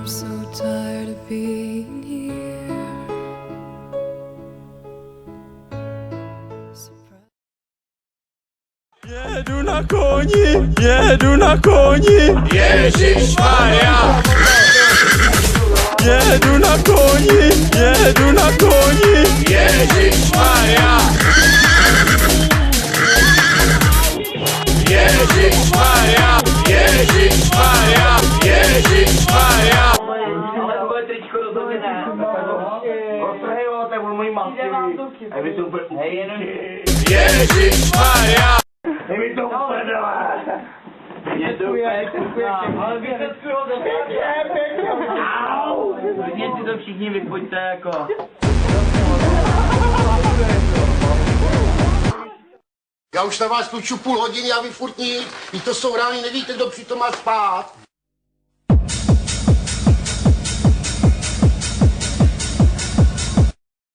I'm so tired of being here. Jedu na koni, jedu na koni, Ježišmarja, jedu na koni, jedu na koni. Ježišmarja, Ježišmarja, Ježišmarja, Ježišmarja. Ale tvoje tričko rozhodně ne. Roztrhej ho, to je můj masivní. A vy to úplně Ježišmarja, je mi to uprdele. Je to úplně. Ale výsledku ho pěkně. Au. Klidně si to všichni vypoďte jako. Já už na vás tluču půl hodiny a vy furt nic. Vy to jsou rány, nevíte, kdo přitom má spát.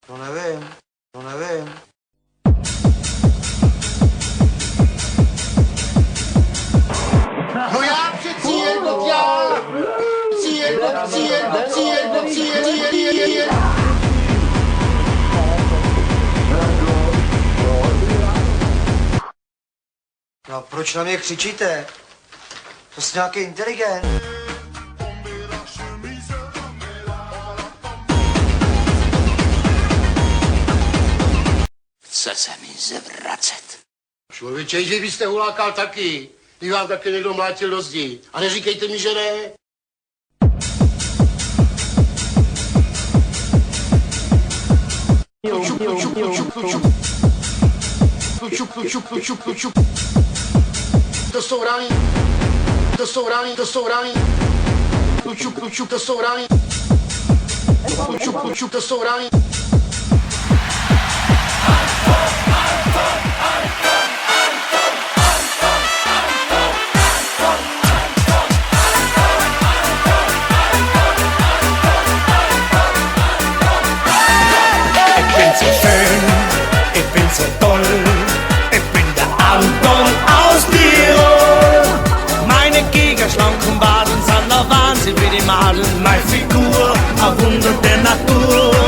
To nevím, to nevím. No já přeci jedno já. No proč na mě křičíte? To jsi nějaký inteligent. chce se mi zvracet. Člověče, že byste hulákal taky. Když vám taky někdo mlátil do zdi. A neříkejte mi, že ne. To jsou rány. To jsou rány, to jsou rány. To jsou rány. To jsou rány. Ich bin so schön, ich bin so toll, ich bin der Anton aus Tirol. Meine gigaschlanken Waden sind der Wahnsinn wie die Madeln, meine Figur, ein Wunder der Natur.